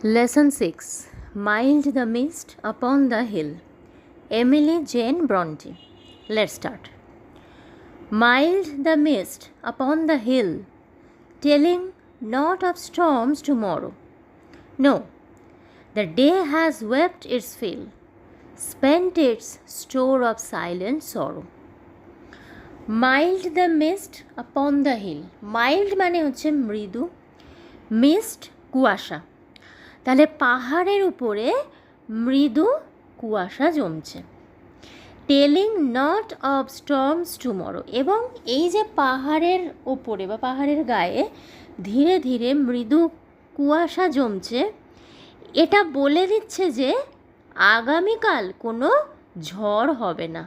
Lesson 6. Mild the Mist Upon the Hill. Emily Jane Bronte. Let's start. Mild the mist upon the hill, telling not of storms tomorrow. No, the day has wept its fill, spent its store of silent sorrow. Mild the mist upon the hill. Mild মানে হচ্ছে মৃদু, mist কুয়াশা। তাহলে পাহাড়ের উপরে মৃদু কুয়াশা জমছে। Telling not of storms tomorrow. এবং এই যে পাহাড়ের ওপরে বা পাহাড়ের গায়ে ধীরে ধীরে মৃদু কুয়াশা জমছে, এটা বলে দিচ্ছে যে আগামীকাল কোনো ঝড় হবে না।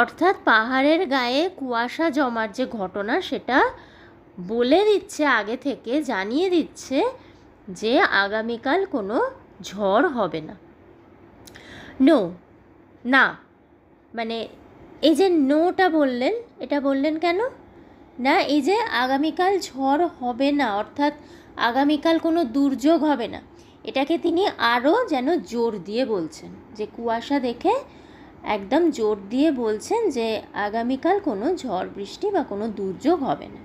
অর্থাৎ পাহাড়ের গায়ে কুয়াশা জমার যে ঘটনা, সেটা বলে দিচ্ছে, আগে থেকে জানিয়ে দিচ্ছে যে আগামীকাল কোনো ঝড় হবে না। নো, না, মানে এই যে নোটা বললেন, এটা বললেন কেন না? এই যে আগামীকাল ঝড় হবে না, অর্থাৎ আগামীকাল কোনো দুর্যোগ হবে না, এটাকে তিনি আরও যেন জোর দিয়ে বলছেন, যে কুয়াশা দেখে একদম জোর দিয়ে বলছেন যে আগামীকাল কোনো ঝড় বৃষ্টি বা কোনো দুর্যোগ হবে না।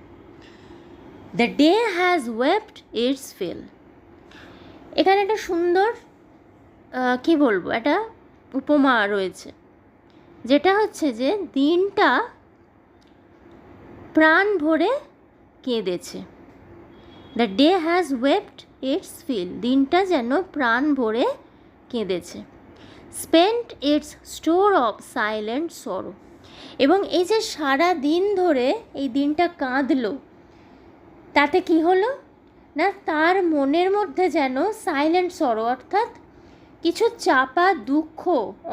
The day has wept its fill. এখানে একটা সুন্দর কি বলবো, একটা উপমা রয়েছে, যেটা হচ্ছে যে দিনটা প্রাণ ভরে কেঁদেছে। The day has wept its fill. দিনটা যেন প্রাণ ভরে কেঁদেছে। Spent its store of silent sorrow. এবং এই যে সারা দিন ধরে এই দিনটা কাঁদলো, তাতে কি হলো না, তার মনের মধ্যে যেন সাইলেন্ট সরো, অর্থাৎ কিছু চাপা দুঃখ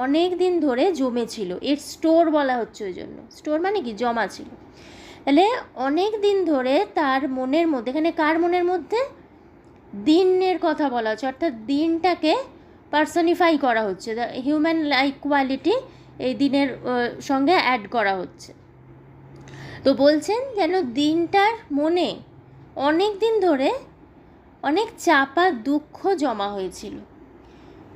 অনেক দিন ধরে জমেছিল। এর স্টোর বলা হচ্ছে ওই জন্য। স্টোর মানে কি, জমা ছিল। তাহলে অনেক দিন ধরে তার মনের মধ্যে, এখানে কার মনের মধ্যে, দিনের কথা বলা হচ্ছে, অর্থাৎ দিনটাকে পার্সনিফাই করা হচ্ছে, দ্য হিউম্যান লাইক কোয়ালিটি এই দিনের সঙ্গে অ্যাড করা হচ্ছে। তো বলছেন যেন দিনটার মনে অনেক দিন ধরে অনেক চাপা দুঃখ জমা হয়েছিল।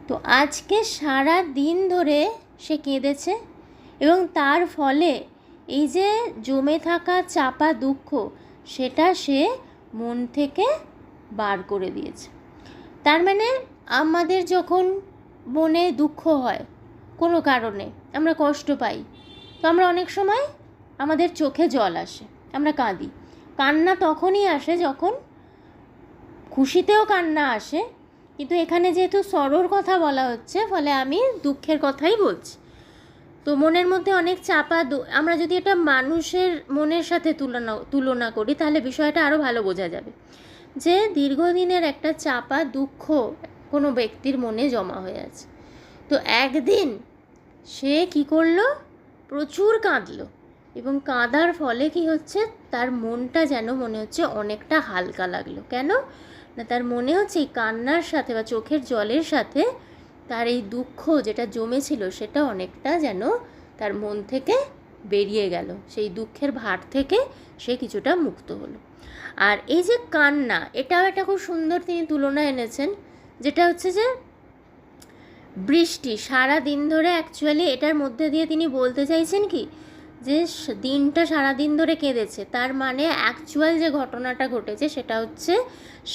তো আজকে সারা দিন ধরে সে কেঁদেছে এবং তার ফলে এই যে জমে থাকা চাপা দুঃখ, সেটা সে মন থেকে বার করে দিয়েছে। তার মানে আমাদের যখন মনে দুঃখ হয় কোনো কারণে, আমরা কষ্ট পাই, তো আমরা অনেক সময় আমাদের চোখে জল আসে, আমরা কাঁদি। কান্না তখনই আসে যখন, খুশিতেও কান্না আসে, কিন্তু এখানে যেহেতু সরোর কথা বলা হচ্ছে, ফলে আমি দুঃখের কথাই বলছি। তো মনের মধ্যে অনেক চাপা, আমরা যদি এটা মানুষের মনের সাথে তুলনা করি, তাহলে বিষয়টা আরও ভালো বোঝা যাবে, যে দীর্ঘদিনের একটা চাপা দুঃখ কোনো ব্যক্তির মনে জমা হয়ে আছে। তো একদিন সে কি করলো, প্রচুর কাঁদলো, এবং কাঁদার ফলে কি হচ্ছে, তার মনটা যেন মনে হচ্ছে অনেকটা হালকা লাগলো। কেন না, তার মনে হচ্ছে এই কান্নার সাথে বা চোখের জলের সাথে তার এই দুঃখ যেটা জমেছিল, সেটা অনেকটা যেন তার মন থেকে বেরিয়ে গেল। সেই দুঃখের ভার থেকে সে কিছুটা মুক্ত হলো। আর এই যে কান্না, এটাও একটা খুব সুন্দর তিনি তুলনা এনেছেন, যেটা হচ্ছে যে বৃষ্টি সারা দিন ধরে, অ্যাকচুয়ালি এটার মধ্যে দিয়ে তিনি বলতে চাইছেন কি, যে দিনটা সারা দিন ধরে কেঁদেছে, তার মানে অ্যাকচুয়াল যে ঘটনাটা ঘটেছে সেটা হচ্ছে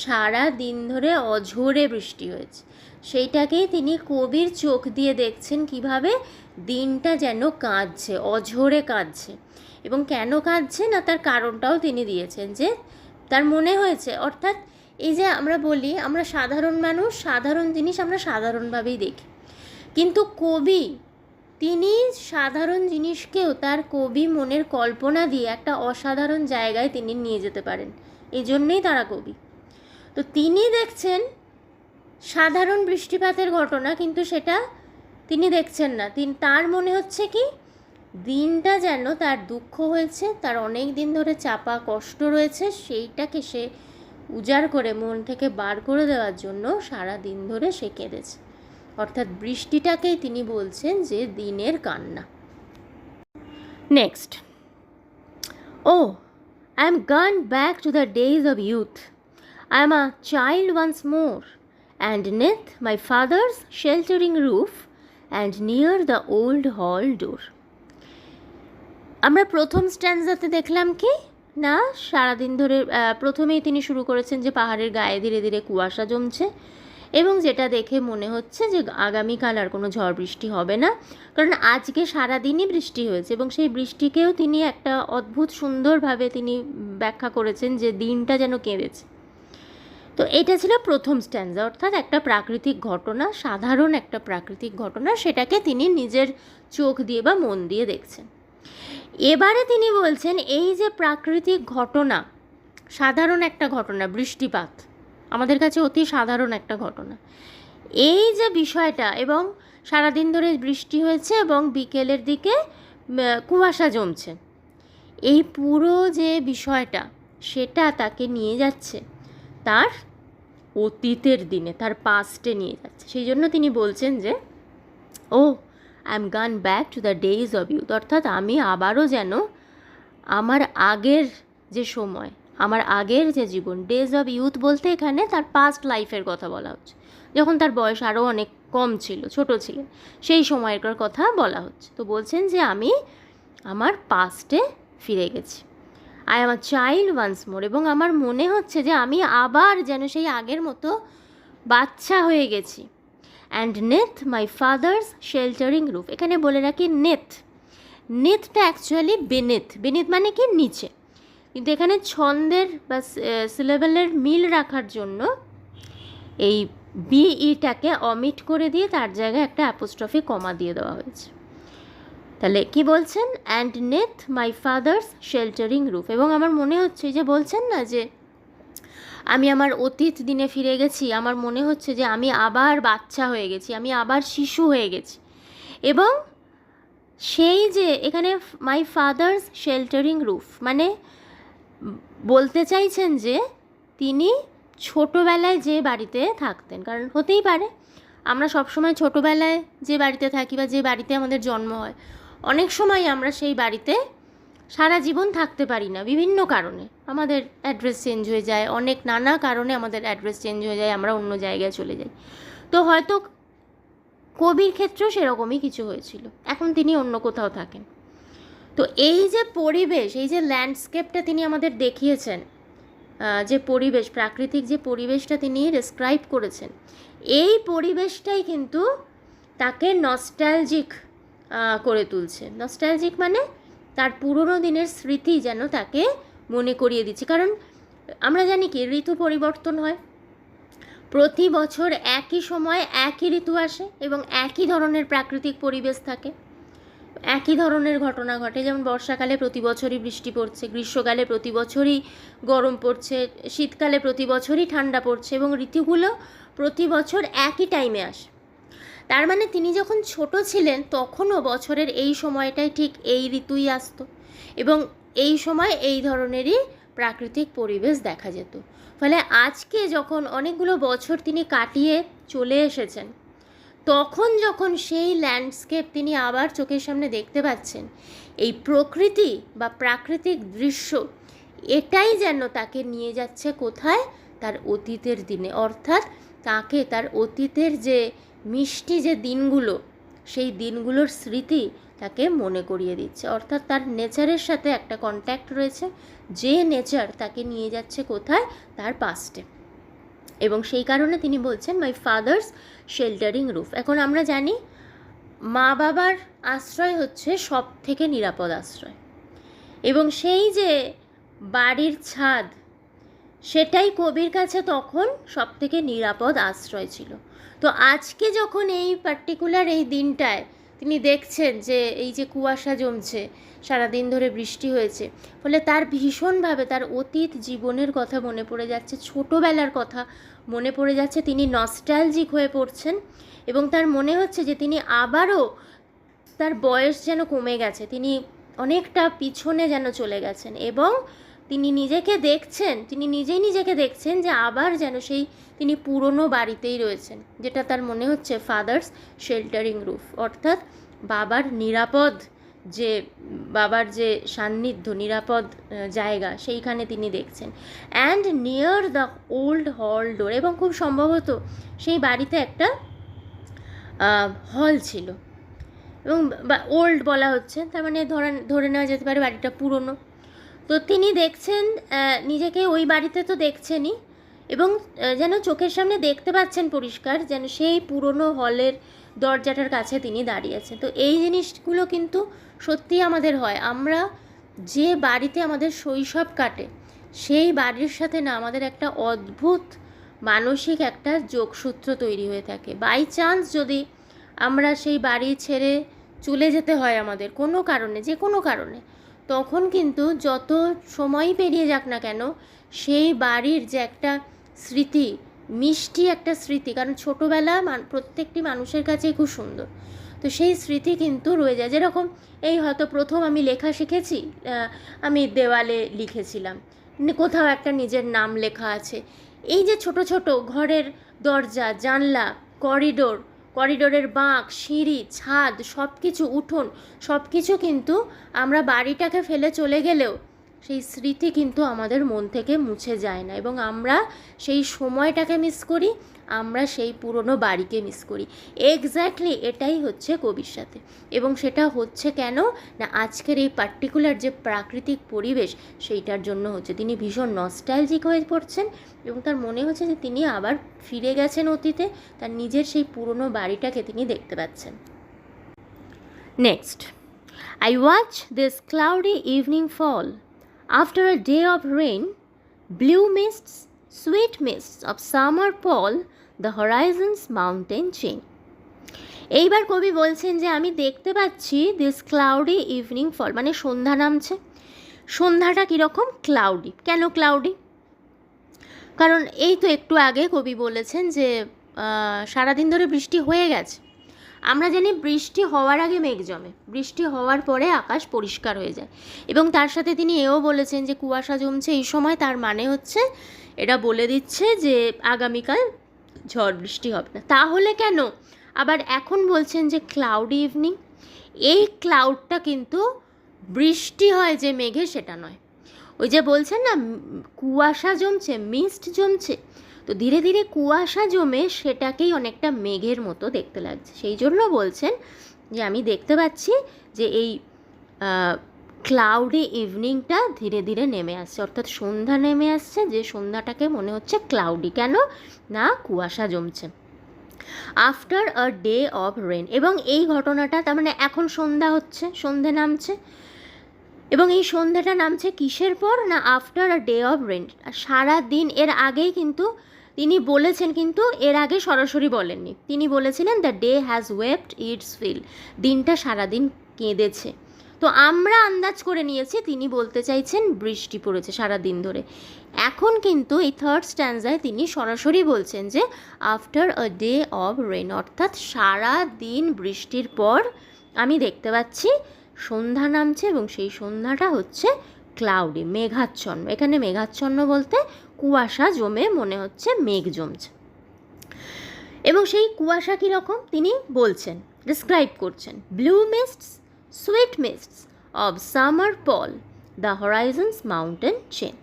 সারা দিন ধরে অঝোরে বৃষ্টি হয়েছে। সেইটাকেই তিনি কবির চোখ দিয়ে দেখছেন, কিভাবে দিনটা যেন কাঁদছে, অঝোরে কাঁদছে। এবং কেন কাঁদছে না, তার কারণটাও তিনি দিয়েছেন, যে তার মনে হয়েছে, অর্থাৎ এই যে আমরা বলি, আমরা সাধারণ মানুষ, সাধারণ জিনিস আমরা সাধারণভাবেই দেখি, কিন্তু কবি তিনি সাধারণ জিনিসকেও তার কবি মনের কল্পনা দিয়ে একটা অসাধারণ জায়গায় তিনি নিয়ে যেতে পারেন। এই জন্যেই তারা কবি। তো তিনি দেখছেন সাধারণ বৃষ্টিপাতের ঘটনা, কিন্তু সেটা তিনি দেখছেন না। তার মনে হচ্ছে কি, দিনটা যেন তার দুঃখ হয়েছে, তার অনেক দিন ধরে চাপা কষ্ট রয়েছে, সেইটাকে সে উজাড় করে মন থেকে বার করে দেওয়ার জন্য সারা দিন ধরে সে কেঁদেছে। অর্থাৎ বৃষ্টিটাকেই তিনি বলছেন যে দিনের কান্না। Next, Oh, I am gone back to the days of youth. I am a child once more, and 'neath my father's sheltering roof, and near the old hall door. আমরা প্রথম স্ট্যান্ডাতে দেখলাম কি না, সারাদিন ধরে প্রথমেই তিনি শুরু করেছেন যে পাহাড়ের গায়ে ধীরে ধীরে কুয়াশা জমছে, এবং যেটা দেখে মনে হচ্ছে যে আগামীকাল আর কোনো ঝড় বৃষ্টি হবে না, কারণ আজকে সারাদিনই বৃষ্টি হয়েছে, এবং সেই বৃষ্টিকেও তিনি একটা অদ্ভুত সুন্দরভাবে তিনি ব্যাখ্যা করেছেন যে দিনটা যেন কেঁদেছে। তো এটা ছিল প্রথম স্ট্যান্ডা, অর্থাৎ একটা প্রাকৃতিক ঘটনা, সাধারণ একটা প্রাকৃতিক ঘটনা, সেটাকে তিনি নিজের চোখ দিয়ে বা মন দিয়ে দেখছেন। এবারে তিনি বলছেন এই যে প্রাকৃতিক ঘটনা, সাধারণ একটা ঘটনা, বৃষ্টিপাত আমাদের কাছে অতি সাধারণ একটা ঘটনা, এই যে বিষয়টা, এবং সারাদিন ধরে বৃষ্টি হয়েছে এবং বিকেলের দিকে কুয়াশা জমছে, এই পুরো যে বিষয়টা সেটা তাকে নিয়ে যাচ্ছে তার অতীতের দিনে, তার পাস্টে নিয়ে যাচ্ছে। সেই জন্য তিনি বলছেন যে ও আই এম গান back to the days of youth, অর্থাৎ আমি আবারও যেন আমার আগের যে সময়, আমার আগের যে জীবন, ডেজ অফ ইউথ বলতে এখানে তার পাস্ট লাইফের কথা বলা হচ্ছে, যখন তার বয়স আরও অনেক কম ছিল, ছোট ছিলেন, সেই সময়কার কথা বলা হচ্ছে। তো বলছেন যে আমি আমার পাস্টে ফিরে গেছি, I am a child once more, এবং আমার মনে হচ্ছে যে আমি আবার যেন সেই আগের মতো বাচ্চা হয়ে গেছি। And 'neath my father's sheltering roof, এখানে বলে রাখি নেথটা অ্যাকচুয়ালি বেনিথ মানে কি নিচে, কিন্তু এখানে ছন্দের বা সিলেবেলের মিল রাখার জন্য এই বিইটাকে অমিট করে দিয়ে তার জায়গায় একটা অ্যাপোস্ট্রফি কমা দিয়ে দেওয়া হয়েছে। তাহলে কি বলছেন, and 'neath my father's sheltering roof, এবং আমার মনে হচ্ছে যে বলছেন না যে আমি আমার অতীত দিনে ফিরে গেছি, আমার মনে হচ্ছে যে আমি আবার বাচ্চা হয়ে গেছি, আমি আবার শিশু হয়ে গেছি, এবং সেই যে এখানে মাই ফাদার্স শেল্টারিং রুফ মানে বলতে চাইছেন যে তিনি ছোটোবেলায় যে বাড়িতে থাকতেন, কারণ হতেই পারে আমরা সবসময় ছোটোবেলায় যে বাড়িতে থাকি বা যে বাড়িতে আমাদের জন্ম হয়, অনেক সময় আমরা সেই বাড়িতে সারা জীবন থাকতে পারি না, বিভিন্ন কারণে আমাদের অ্যাড্রেস চেঞ্জ হয়ে যায়, অনেক নানা কারণে আমাদের অ্যাড্রেস চেঞ্জ হয়ে যায়, আমরা অন্য জায়গায় চলে যাই। তো হয়তো কবির ক্ষেত্রেও সেরকমই কিছু হয়েছিল, এখন তিনি অন্য কোথাও থাকেন। তো এই যে পরিবেশ, এই যে ল্যান্ডস্কেপটা তিনি আমাদের দেখিয়েছেন, যে পরিবেশ, প্রাকৃতিক যে পরিবেশটা তিনি ডেসক্রাইব করেছেন, এই পরিবেশটাই কিন্তু তাকে নস্টালজিক করে তুলছে। নস্টালজিক মানে তার পুরনো দিনের স্মৃতি যেন তাকে মনে করিয়ে দিচ্ছে, কারণ আমরা জানি কি ঋতু পরিবর্তন হয়, প্রতি বছর একই সময় একই ঋতু আসে এবং একই ধরনের প্রাকৃতিক পরিবেশ থাকে, একই ধরনের ঘটনা ঘটে, যেমন বর্ষাকালে প্রতি বছরই বৃষ্টি পড়ছে, গ্রীষ্মকালে প্রতি বছরই গরম পড়ছে, শীতকালে প্রতি বছরই ঠান্ডা পড়ছে, এবং ঋতুগুলো প্রতি বছর একই টাইমে আসে। তার মানে তিনি যখন ছোট ছিলেন তখনও বছরের এই সময়টায় ঠিক এই ঋতুই আসতো, এবং এই সময় এই ধরনেরই প্রাকৃতিক পরিবেশ দেখা যেত। ফলে আজকে যখন অনেকগুলো বছর তিনি কাটিয়ে চলে এসেছেন, তখন যখন সেই ল্যান্ডস্কেপ তিনি আবার চোখের সামনে দেখতে পাচ্ছেন, এই প্রকৃতি বা প্রাকৃতিক দৃশ্য, এটাই যেন তাকে নিয়ে যাচ্ছে কোথায়, তার অতীতের দিনে, অর্থাৎ তাকে তার অতীতের যে মিষ্টি যে দিনগুলো, সেই দিনগুলোর স্মৃতি তাকে মনে করিয়ে দিচ্ছে, অর্থাৎ তার নেচারের সাথে একটা কন্ট্যাক্ট রয়েছে, যে নেচার তাকে নিয়ে যাচ্ছে কোথায়, তার পাস্টে। এবং সেই কারণে তিনি বলছেন মাই ফাদার্স শেল্টারিং রুফ। এখন আমরা জানি মা বাবার আশ্রয় হচ্ছে সব থেকে নিরাপদ আশ্রয়, এবং সেই যে বাড়ির ছাদ, সেটাই কবির কাছে তখন সব থেকে নিরাপদ আশ্রয় ছিল। তো আজকে যখন এই পার্টিকুলার এই দিনটায় তিনি দেখছেন যে এই যে কুয়াশা জমছে, সারাদিন ধরে বৃষ্টি হয়েছে, ফলে তার ভীষণভাবে তার অতীত জীবনের কথা মনে পড়ে যাচ্ছে, ছোটোবেলার কথা মনে পড়ে যাচ্ছে, তিনি নস্টালজিক হয়ে পড়ছেন, এবং তার মনে হচ্ছে যে তিনি আবারও, তার বয়স যেন কমে গেছে, তিনি অনেকটা পিছনে যেন চলে গেছেন, এবং তিনি নিজেকে দেখছেন, তিনি নিজেকে দেখছেন যে আবার যেন সেই তিনি পুরনো বাড়িতেই রয়েছেন, যেটা তার মনে হচ্ছে ফাদার্স শেল্টারিং রুফ, অর্থাৎ বাবার নিরাপদ যে বাবার যে সান্নিধ্য, নিরাপদ জায়গা, সেইখানে তিনি দেখছেন। অ্যান্ড নিয়ার দ্য ওল্ড হল ডোর, এবং খুব সম্ভবত সেই বাড়িতে একটা হল ছিল, এবং ওল্ড বলা হচ্ছে, তার মানে ধরে নেওয়া যেতে পারে বাড়িটা পুরনো। তো তিনি দেখছেন নিজেকে ওই বাড়িতে তো দেখছেনই, এবং যেন চোখের সামনে দেখতে পাচ্ছেন পরিষ্কার, যেন সেই পুরনো হলের দরজাটার কাছে তিনি দাঁড়িয়ে আছেন। তো এই জিনিসগুলো কিন্তু সত্যিই আমাদের হয়। আমরা যে বাড়িতে আমাদের শৈশব কাটে, সেই বাড়ির সাথে না আমাদের একটা অদ্ভুত মানসিক একটা যোগসূত্র তৈরি হয়ে থাকে। বাই চান্স যদি আমরা সেই বাড়ি ছেড়ে চলে যেতে হয় আমাদের কোনো কারণে, যে কোনো কারণে, তখন কিন্তু যত সময় পেরিয়ে যাক না কেন, সেই বাড়ির যে একটা স্মৃতি, মিষ্টি একটা স্মৃতি, কারণ ছোটোবেলা প্রত্যেকটি মানুষের কাছেই খুব সুন্দর, তো সেই স্মৃতি কিন্তু রয়ে যায়। যেরকম এই হয়তো প্রথম আমি লেখা শিখেছি, আমি দেওয়ালে লিখেছিলাম, কোথাও একটা নিজের নাম লেখা আছে। এই যে ছোট ছোট ঘরের দরজা, জানলা, করিডোরের বাঁক, সিঁড়ি, ছাদ, সব কিছু, উঠোন, সব কিছু কিন্তু আমরা বাড়িটাকে ফেলে চলে গেলেও সেই স্মৃতি কিন্তু আমাদের মন থেকে মুছে যায় না, এবং আমরা সেই সময়টাকে মিস করি, আমরা সেই পুরনো বাড়িকে মিস করি। এক্স্যাক্টলি এটাই হচ্ছে কবির সাথে, এবং সেটা হচ্ছে কেন না আজকের এই পার্টিকুলার যে প্রাকৃতিক পরিবেশ, সেইটার জন্য হচ্ছে। তিনি ভীষণ নস্টালজিক হয়ে পড়ছেন, এবং তার মনে হচ্ছে যে তিনি আবার ফিরে গেছেন অতীতে, তার নিজের সেই পুরনো বাড়িটাকে তিনি দেখতে পাচ্ছেন। Next, I watch this cloudy evening fall. After a day of rain, blue mists, sweet mists of summer pall the horizon's mountain chain. এইবার কবি বলছেন যে আমি দেখতে পাচ্ছি দিস ক্লাউডি ইভিনিং ফল, মানে সন্ধ্যা নামছে। সন্ধ্যাটা কীরকম? ক্লাউডি। কেন ক্লাউডি? কারণ এই তো একটু আগে কবি বলেছেন যে সারাদিন ধরে বৃষ্টি হয়ে গেছে। আমরা জানি বৃষ্টি হওয়ার আগে মেঘ জমে, বৃষ্টি হওয়ার পরে আকাশ পরিষ্কার হয়ে যায়, এবং তার সাথে তিনি এও বলেছেন যে কুয়াশা জমছে এই সময়, তার মানে হচ্ছে এটা বলে দিচ্ছে যে আগামীকাল ঝড় বৃষ্টি হবে না। তাহলে কেন আবার এখন বলছেন যে ক্লাউডি ইভিনিং? এই ক্লাউডটা কিন্তু বৃষ্টি হয় যে মেঘে সেটা নয়। ওই যে বলছেন না কুয়াশা জমছে, মিস্ট জমছে, তো ধীরে ধীরে কুয়াশা জমে সেটাকেই অনেকটা মেঘের মতো দেখতে লাগছে। সেই জন্য বলছেন যে আমি দেখতে পাচ্ছি যে এই ক্লাউডি ইভিনিংটা ধীরে ধীরে নেমে আসছে, অর্থাৎ সন্ধ্যা নেমে আসছে, যে সন্ধ্যাটাকে মনে হচ্ছে ক্লাউডি। কেন না কুয়াশা জমছে। After a day of rain, এবং এই ঘটনাটা তার মানে এখন সন্ধ্যা হচ্ছে, সন্ধে নামছে, এবং এই সন্ধ্যাটা নামছে কিসের পর? না after a day of rain. সারা দিন এর আগেই কিন্তু তিনি বলেছেন, কিন্তু এর আগে সরাসরি বলেননি, তিনি বলেছিলেন the day has wept its fill, দিনটা সারাদিন কেঁদেছে। তো আমরা আন্দাজ করে নিয়েছি তিনি বলতে চাইছেন বৃষ্টি পড়েছে সারা দিন ধরে। এখন কিন্তু এই থার্ড স্ট্যান্জায় তিনি সরাসরি বলছেন যে after a day of rain, অর্থাৎ সারা দিন বৃষ্টির পর আমি দেখতে পাচ্ছি সন্ধ্যা নামছে, এবং সেই সন্ধ্যাটা হচ্ছে ক্লাউডি, মেঘাচ্ছন্ন। এখানে মেঘাচ্ছন্ন বলতে কুয়াশা জমে মনে হচ্ছে মেঘ জমছে। এবং সেই কুয়াশা কীরকম তিনি বলছেন, ডিসক্রাইব করছেন, blue mists, sweet mists of summer pall the horizon's mountain chain.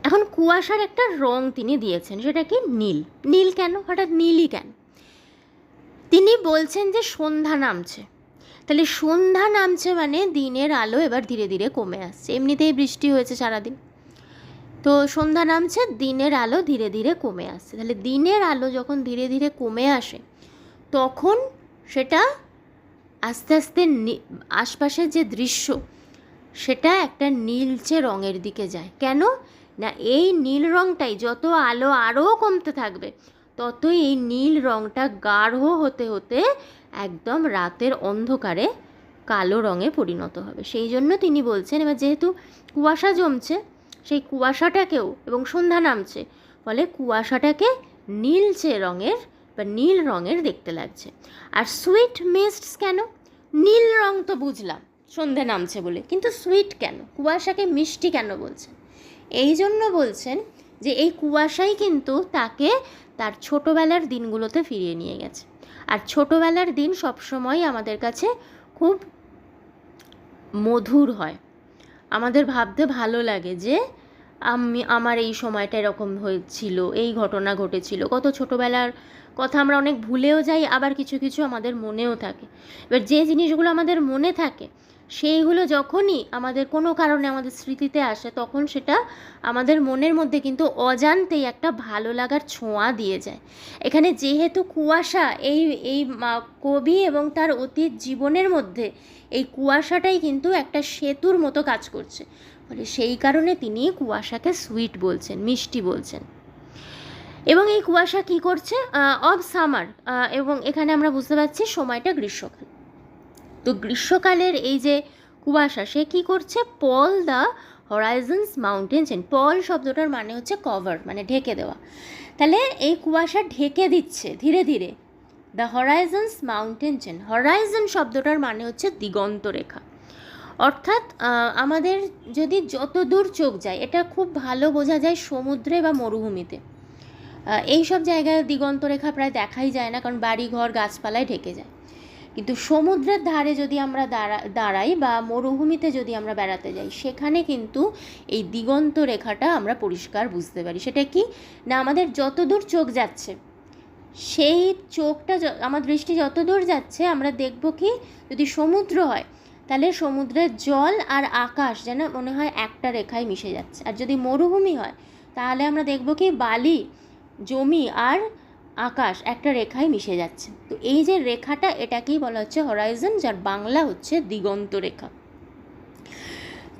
এখন কুয়াশার একটা রং তিনি দিয়েছেন, সেটা কি? নীল। নীল কেন? হঠাৎ নীলই কেন? তিনি বলছেন যে সন্ধ্যা নামছে, তাহলে সন্ধ্যা নামছে মানে দিনের আলো এবার ধীরে ধীরে কমে আসছে। এমনিতেই বৃষ্টি হয়েছে সারাদিন, তো সন্ধ্যা নামছে, দিনের আলো ধীরে ধীরে কমে আসছে। তাহলে দিনের আলো যখন ধীরে ধীরে কমে আসে, তখন সেটা আস্তে আস্তে আশপাশের যে দৃশ্য, সেটা একটা নীলচে রঙের দিকে যায়। কেন না এই নীল রঙটাই, যত আলো আরও কমতে থাকবে, ততই এই নীল রঙটা গাঢ় হতে হতে একদম রাতের অন্ধকারে কালো রঙে পরিণত হবে। সেই জন্য তিনি বলছেন, এবার যেহেতু কুয়াশা জমছে, সেই কুয়াশাটাকেও, এবং সন্ধ্যা নামছে, ফলে কুয়াশাটাকে নীলচে রঙের বা নীল রঙের দেখতে লাগছে। আর সুইট মিস্টস কেন? নীল রং তো বুঝলাম সন্ধ্যা নামছে বলে, কিন্তু সুইট কেন? কুয়াশাকে মিষ্টি কেন বলছেন? এই জন্য বলছেন যে এই কুয়াশাই কিন্তু তাকে তার ছোটোবেলার দিনগুলোতে ফিরিয়ে নিয়ে গেছে। আর ছোটোবেলার দিন সবসময় আমাদের কাছে খুব মধুর হয়। আমাদের ভাবতে ভালো লাগে যে আমার এই সময়টা এরকম হয়েছিল, এই ঘটনা ঘটেছিল। কত ছোটোবেলার কথা আমরা অনেক ভুলেও যাই, আবার কিছু কিছু আমাদের মনেও থাকে। এবার যে জিনিসগুলো আমাদের মনে থাকে সেইগুলো যখনই আমাদের কোনো কারণে আমাদের স্মৃতিতে আসে, তখন সেটা আমাদের মনের মধ্যে কিন্তু অজান্তেই একটা ভালো লাগার ছোঁয়া দিয়ে যায়। এখানে যেহেতু কুয়াশা, এই এই কবি এবং তার অতীত জীবনের মধ্যে এই কুয়াশাটাই কিন্তু একটা সেতুর মতো কাজ করছে, ফলে সেই কারণে তিনি কুয়াশাকে সুইট বলছেন, মিষ্টি বলছেন। এবং এই কুয়াশা কি করছে, অফ সামার, এবং এখানে আমরা বুঝতে পারছি সময়টা গ্রীষ্মকাল। তো গ্রীষ্মকালের এই যে কুয়াশা, সে কী করছে, পল দ্য হরাইজনস মাউন্টেন চেন। পল শব্দটার মানে হচ্ছে কভার, মানে ঢেকে দেওয়া। তাহলে এই কুয়াশা ঢেকে দিচ্ছে ধীরে ধীরে the horizon's mountain chain. Horizon শব্দটার মানে হচ্ছে দিগন্ত রেখা। অর্থাৎ আমাদের যদি যত দূর চোখ যায়, এটা খুব ভালো বোঝা যায় সমুদ্রে বা মরুভূমিতে। এই সব জায়গায় দিগন্ত রেখা প্রায় দেখাই যায় না, কারণ বাড়ি ঘর গাছপালায় ঢেকে যায়। কিন্তু সমুদ্রের ধারে যদি আমরা দাঁড়াই বা মরুভূমিতে যদি আমরা বেড়াতে যাই, সেখানে কিন্তু এই দিগন্ত রেখাটা আমরা পরিষ্কার বুঝতে পারি। সেটা কি না, আমাদের যত দূর চোখ যাচ্ছে, সেই চোখটা আমার দৃষ্টি যত দূর যাচ্ছে, আমরা দেখব কি, যদি সমুদ্র হয় তাহলে সমুদ্রের জল আর আকাশ যেন মনে হয় একটা রেখায় মিশে যাচ্ছে। আর যদি মরুভূমি হয় তাহলে আমরা দেখব কি, বালি, জমি আর আকাশ একটা রেখায় মিশে যাচ্ছে। তো এই যে রেখাটা, এটাকেই বলা হচ্ছে হরাইজন, যার বাংলা হচ্ছে দিগন্ত রেখা।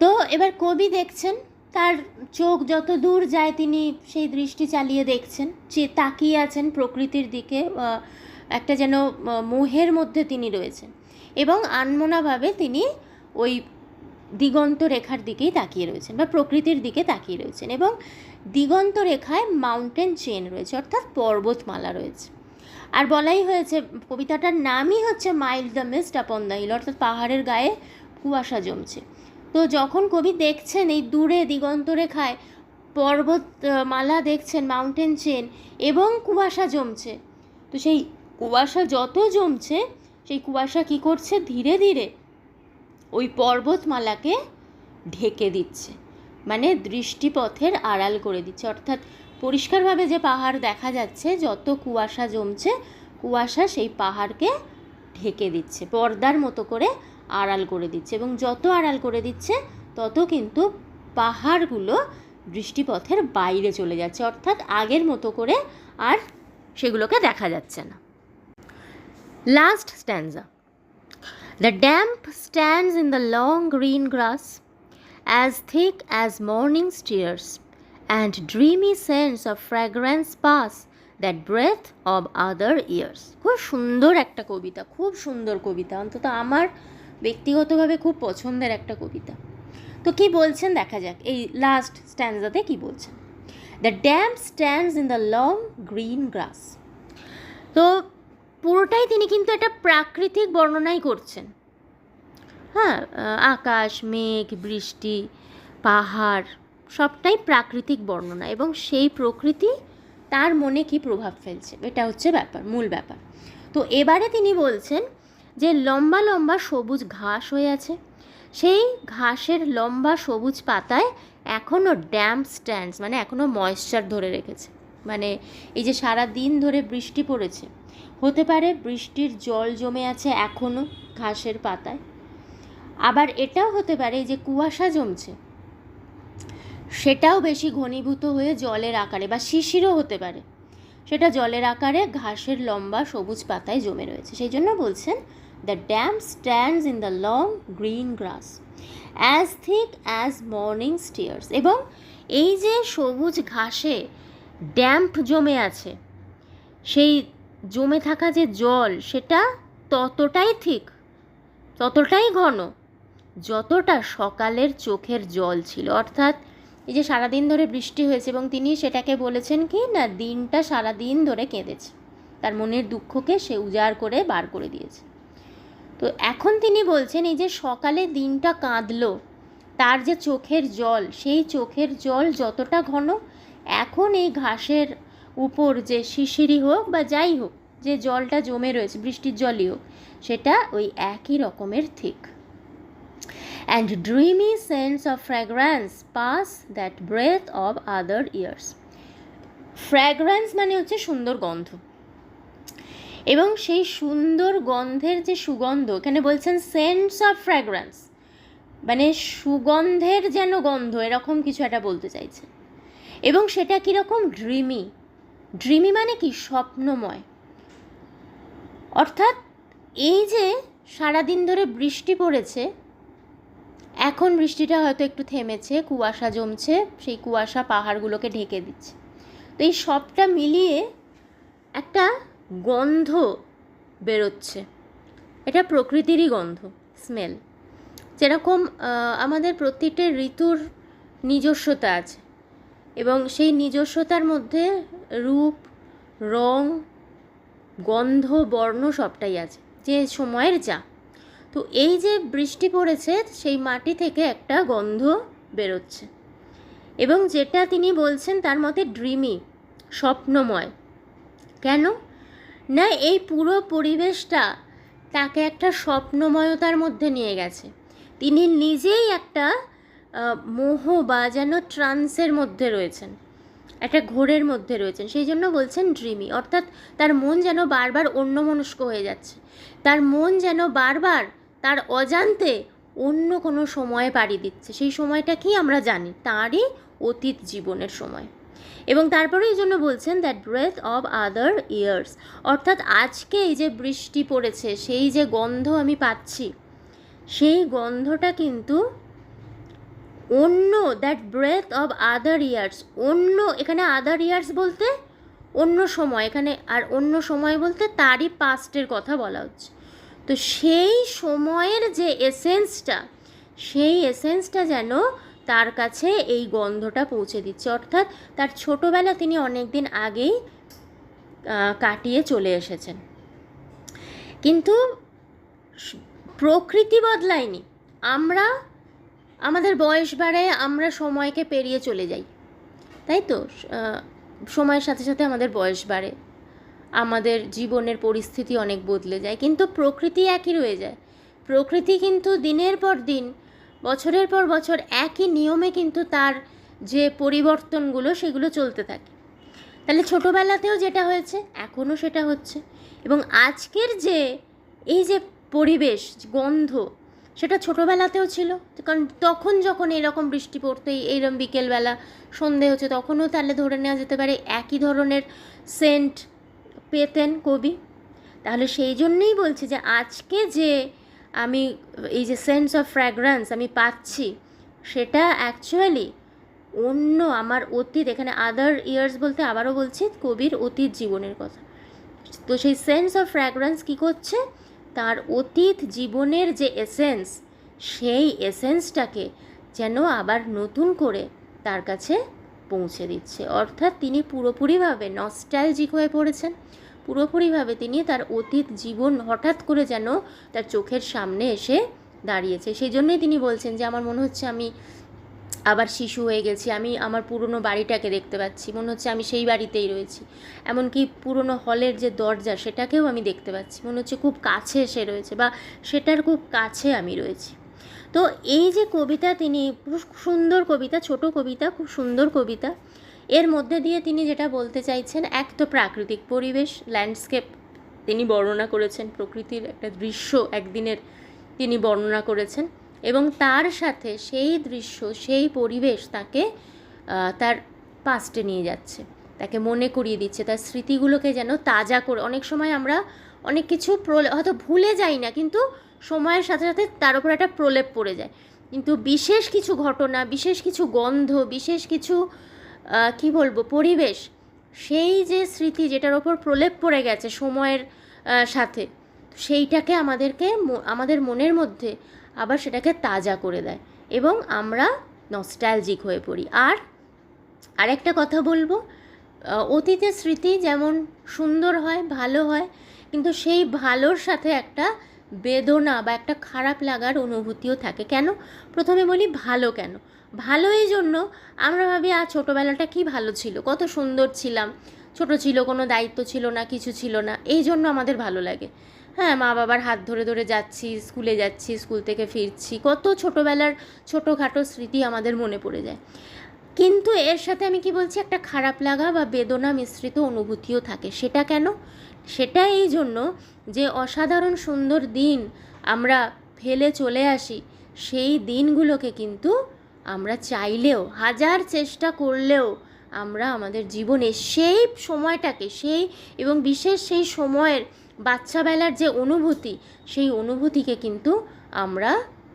তো এবার কবি দেখছেন, তার চোখ যত দূর যায় তিনি সেই দৃষ্টি চালিয়ে দেখছেন, যে তাকিয়ে আছেন প্রকৃতির দিকে, একটা যেন মোহের মধ্যে তিনি রয়েছেন, এবং আনমনাভাবে তিনি ওই দিগন্ত রেখার দিকেই তাকিয়ে রয়েছেন বা প্রকৃতির দিকে তাকিয়ে রয়েছেন। এবং দিগন্ত রেখায় মাউন্টেন চেন রয়েছে, অর্থাৎ পর্বতমালা রয়েছে। আর বলাই হয়েছে, কবিতাটার নামই হচ্ছে mild the mist upon the hill, অর্থাৎ পাহাড়ের গায়ে কুয়াশা জমছে। তো যখন কবি দেখছেন এই দূরে দিগন্ত রেখায় পর্বতমালা দেখছেন, মাউন্টেন চেন, এবং কুয়াশা জমছে, তো সেই কুয়াশা যত জমছে, সেই কুয়াশা কী করছে, ধীরে ধীরে ওই পর্বতমালাকে ঢেকে দিচ্ছে, মানে দৃষ্টিপথের আড়াল করে দিচ্ছে। অর্থাৎ পরিষ্কারভাবে যে পাহাড় দেখা যাচ্ছে, যত কুয়াশা জমছে, কুয়াশা সেই পাহাড়কে ঢেকে দিচ্ছে, পর্দার মতো করে আড়াল করে দিচ্ছে। এবং যত আড়াল করে দিচ্ছে, তত কিন্তু পাহাড়গুলো দৃষ্টিপথের বাইরে চলে যাচ্ছে, অর্থাৎ আগের মতো করে আর সেগুলোকে দেখা যাচ্ছে না। Last স্ট্যান্জা। The damp stands in the long green grass, as thick as morning's tears, and dreamy scents of fragrance pass that breath of other years. খুব সুন্দর একটা কবিতা, খুব সুন্দর কবিতা, অন্তত আমার ব্যক্তিগতভাবে খুব পছন্দের একটা কবিতা। তো কি বলছেন দেখা যাক, এই লাস্ট স্ট্যান্জাতে কি বলছেন। The damp stands in the long green গ্রাস। তো পুরোটাই তিনি কিন্তু একটা প্রাকৃতিক বর্ণনাই করছেন। হ্যাঁ, আকাশ, মেঘ, বৃষ্টি, পাহাড়, সবটাই প্রাকৃতিক বর্ণনা, এবং সেই প্রকৃতি তার মনে কি প্রভাব ফেলছে, এটা হচ্ছে ব্যাপার, মূল ব্যাপার। তো এবারে তিনি বলছেন যে লম্বা লম্বা সবুজ ঘাস হয়ে আছে, সেই ঘাসের লম্বা সবুজ পাতায় এখনও ড্যাম্প স্ট্যান্ডস, মানে এখনও ময়েশ্চার ধরে রেখেছে। মানে এই যে সারা দিন ধরে বৃষ্টি পড়েছে, হতে পারে বৃষ্টির জল জমে আছে এখনও ঘাসের পাতায়। আবার এটাও হতে পারে এই যে কুয়াশা জমছে, সেটাও বেশি ঘনীভূত হয়ে জলের আকারে, বা শিশিরও হতে পারে, সেটা জলের আকারে ঘাসের লম্বা সবুজ পাতায় জমে রয়েছে। সেই জন্য বলছেন the damp stands in the long green glass as thick as morning stares. এবং এই যে সবুজ ঘাসে ড্যাম্প জমে আছে, সেই জমে থাকা যে জল, সেটা ততটাই থিক, ততটাই ঘন, যতটা সকালের চোখের জল ছিল। অর্থাৎ এই যে সারাদিন ধরে বৃষ্টি হয়েছে, এবং তিনি সেটাকে বলেছেন কি না, দিনটা সারাদিন ধরে কেঁদেছে, তার মনের দুঃখকে সে উজাড় করে বার করে দিয়েছে। তো এখন তিনি বলছেন এই যে সকালে দিনটা কাঁদলো, তার যে চোখের জল, সেই চোখের জল যতটা ঘন, এখন এই ঘাসের উপর যে শিশিরি হোক বা যাই হোক, যে জলটা জমে রয়েছে, বৃষ্টির জলই হোক, সেটা ওই একই রকমের thick. and dreamy scents of fragrance pass that breath of other ears. ফ্র্যাগ্রান্স মানে হচ্ছে সুন্দর গন্ধ, এবং সেই সুন্দর গন্ধের যে সুগন্ধ, এখানে বলছেন সেন্টস অফ ফ্র্যাগ্রান্স, মানে সুগন্ধের যেন গন্ধ, এরকম কিছু একটা বলতে চাইছে। এবং সেটা কীরকম? ড্রিমি। ড্রিমি মানে কি? স্বপ্নময়। অর্থাৎ এই যে সারাদিন ধরে বৃষ্টি পড়েছে, এখন বৃষ্টিটা হয়তো একটু থেমেছে, কুয়াশা জমছে, সেই কুয়াশা পাহাড়গুলোকে ঢেকে দিচ্ছে। তো এই সবটা মিলিয়ে একটা গন্ধ বেরোচ্ছে, এটা প্রকৃতিরই গন্ধ, স্মেল। যেরকম আমাদের প্রত্যেকটা ঋতুর নিজস্বতা আছে, এবং সেই নিজস্বতার মধ্যে রূপ, রং, গন্ধ, বর্ণ সবটাই আছে, যে সময়ের যা। তো এই যে বৃষ্টি পড়েছে, সেই মাটি থেকে একটা গন্ধ বেরোচ্ছে, এবং যেটা তিনি বলছেন তার মতে ড্রিমি, স্বপ্নময়। কেন না, এই পুরো পরিবেশটা তাকে একটা স্বপ্নময়তার মধ্যে নিয়ে গেছে। তিনি নিজেই একটা মোহ বা যেন ট্রান্সের মধ্যে রয়েছেন, একটা ঘোরের মধ্যে রয়েছেন, সেই জন্য বলছেন ড্রিমি। অর্থাৎ তার মন যেন বারবার অন্যমনস্ক হয়ে যাচ্ছে, তার মন যেন বারবার তার অজান্তে অন্য কোনো সময়ে পাড়ি দিচ্ছে। সেই সময়টা কি আমরা জানি, তারই অতীত জীবনের সময়। এবং তারপরে এই জন্য বলছেন that breath of other years, অর্থাৎ আজকে এই যে বৃষ্টি পড়েছে, সেই যে গন্ধ আমি পাচ্ছি, সেই গন্ধটা কিন্তু অন্য, that breath of other years, অন্য, এখানে আদার ইয়ার্স বলতে অন্য সময়, এখানে আর অন্য সময় বলতে তারই পাস্টের কথা বলা হচ্ছে। তো সেই সময়ের যে এসেন্সটা, সেই এসেন্সটা যেন তার কাছে এই গন্ধটা পৌঁছে দিচ্ছে। অর্থাৎ তার ছোটোবেলা তিনি অনেক দিন আগেই কাটিয়ে চলে এসেছেন, কিন্তু প্রকৃতি বদলায়নি। আমরা, আমাদের বয়স বাড়ে, আমরা সময়কে পেরিয়ে চলে যাই, তাই তো? সময়ের সাথে সাথে আমাদের বয়স বাড়ে, আমাদের জীবনের পরিস্থিতি অনেক বদলে যায়, কিন্তু প্রকৃতি একই রয়ে যায়। প্রকৃতি কিন্তু দিনের পর দিন, বছরের পর বছর একই নিয়মে কিন্তু তার যে পরিবর্তনগুলো সেগুলো চলতে থাকে। তাহলে ছোটোবেলাতেও যেটা হয়েছে এখনও সেটা হচ্ছে, এবং আজকের যে এই যে পরিবেশ, গন্ধ, সেটা ছোটোবেলাতেও ছিল। কারণ তখন যখন এরকম বৃষ্টি পড়তো, এইরকম বিকেলবেলা সন্ধে হচ্ছে, তখনও তাহলে ধরে নেওয়া যেতে পারে একই ধরনের সেন্ট পেতেন কবি। তাহলে সেই জন্যই বলছি যে আজকে যে আমি এই যে সেন্স অফ ফ্র্যাগ্রান্স আমি পাচ্ছি, সেটা অ্যাকচুয়ালি অন্য আমার অতীত, এখানে আদার ইয়ার্স বলতে আবারও বলছি কবির অতীত জীবনের কথা। তো সেই সেন্স অফ ফ্র্যাগ্রান্স কী করছে, তার অতীত জীবনের যে এসেন্স, সেই এসেন্সটাকে যেন আবার নতুন করে তার কাছে পৌঁছে দিচ্ছে। অর্থাৎ তিনি পুরোপুরিভাবে নস্টালজিক হয়ে পড়েছেন, পুরোপুরিভাবে তিনি তার অতীত জীবন হঠাৎ করে যেন তার চোখের সামনে এসে দাঁড়িয়েছে। সেই জন্যই তিনি বলছেন যে আমার মনে হচ্ছে আমি আবার শিশু হয়ে গেছি, আমি আমার পুরনো বাড়িটাকে দেখতে পাচ্ছি, মনে হচ্ছে আমি সেই বাড়িতেই রয়েছি। এমনকি পুরনো হলের যে দরজা, সেটাকেও আমি দেখতে পাচ্ছি, মনে হচ্ছে খুব কাছে এসে রয়েছে, বা সেটার খুব কাছে আমি রয়েছি। তো এই যে কবিতা, তিনি সুন্দর কবিতা, ছোট কবিতা, খুব সুন্দর কবিতা। এর মধ্যে দিয়ে তিনি যেটা বলতে চাইছেন, এক তো প্রাকৃতিক পরিবেশ, ল্যান্ডস্কেপ তিনি বর্ণনা করেছেন, প্রকৃতির একটা দৃশ্য একদিনের তিনি বর্ণনা করেছেন, এবং তার সাথে সেই দৃশ্য, সেই পরিবেশ তাকে তার পাস্টে নিয়ে যাচ্ছে, তাকে মনে করিয়ে দিচ্ছে, তার স্মৃতিগুলোকে যেন তাজা করে। অনেক সময় আমরা অনেক কিছু হয়তো ভুলে যাই না, কিন্তু সময়ের সাথে সাথে তার উপর একটা প্রলেপ পড়ে যায়। কিন্তু বিশেষ কিছু ঘটনা, বিশেষ কিছু গন্ধ, বিশেষ কিছু কি বলবো পরিবেশ, সেই যে স্মৃতি যেটার ওপর প্রলেপ পড়ে গেছে সময়ের সাথে, সেইটাকে আমাদের মনের মধ্যে আবার সেটাকে তাজা করে দেয়, এবং আমরা নস্টালজিক হয়ে পড়ি। আর আরেকটা কথা বলবো, অতীতের স্মৃতি যেমন সুন্দর হয়, ভালো হয়, কিন্তু সেই ভালোর সাথে একটা বেদনা বা একটা খারাপ লাগার অনুভূতিও থাকে। কেন? প্রথমে বলি ভালো কেন। ভালো এই জন্য আমরা ভাবি ছোটোবেলাটা কি ভালো ছিল, কত সুন্দর ছিলাম, ছোট ছিল, কোনো দায়িত্ব ছিল না, কিছু ছিল না, এই জন্য আমাদের ভালো লাগে। হ্যাঁ, মা বাবার হাত ধরে ধরে যাচ্ছি, স্কুলে যাচ্ছি, স্কুল থেকে ফিরছি, কত ছোটোবেলার ছোটোখাটো স্মৃতি আমাদের মনে পড়ে যায়। কিন্তু এর সাথে আমি কি বলছি, একটা খারাপ লাগা বা বেদনা মিশ্রিত অনুভূতিও থাকে। সেটা কেন? সেটা এই জন্য যে অসাধারণ সুন্দর দিন আমরা ফেলে চলে আসি, সেই দিনগুলোকে কিন্তু আমরা চাইলেও, হাজার চেষ্টা করলেও আমরা আমাদের জীবনে সেই সময়টাকে, এবং বিশেষ সেই সময়ের বাচ্চাবেলার যে অনুভূতি, সেই অনুভূতিকে কিন্তু আমরা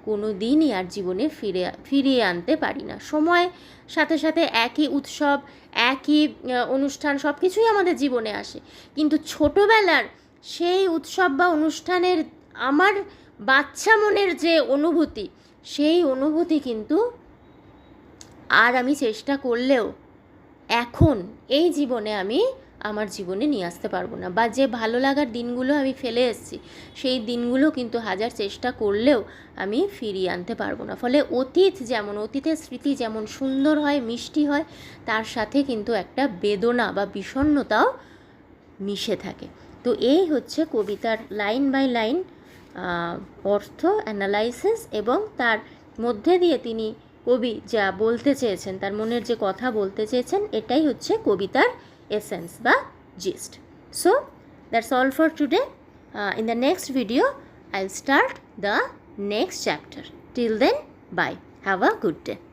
কোনো দিনই আর জীবনে ফিরিয়ে আনতে পারি না। সময় সাথে সাথে একই উৎসব, একই অনুষ্ঠান সব কিছুই আমাদের জীবনে আসে, কিন্তু ছোটোবেলার সেই উৎসব বা অনুষ্ঠানের আমার বাচ্চা মনের যে অনুভূতি, সেই অনুভূতি কিন্তু আর আমি চেষ্টা করলেও এখন এই জীবনে আমি আমার জীবনে নিয়ে আসতে পারবো না। বা যে ভালো লাগার দিনগুলো আমি ফেলে এসেছি, সেই দিনগুলো কিন্তু হাজার চেষ্টা করলেও আমি ফিরিয়ে আনতে পারবো না। ফলে অতীতের স্মৃতি যেমন সুন্দর হয়, মিষ্টি হয়, তার সাথে কিন্তু একটা বেদনা বা বিষণ্ণতাও মিশে থাকে। তো এই হচ্ছে কবিতার লাইন বাই লাইন অর্থ অ্যানালাইসিস, এবং তার মধ্যে দিয়ে কবি যা বলতে চেয়েছেন, তার মনের যে কথা বলতে চেয়েছেন, এটাই হচ্ছে কবিতার এসেন্স বা gist. So that's all for today. In the next video I'll start the next chapter. Till then, bye. Have a good day.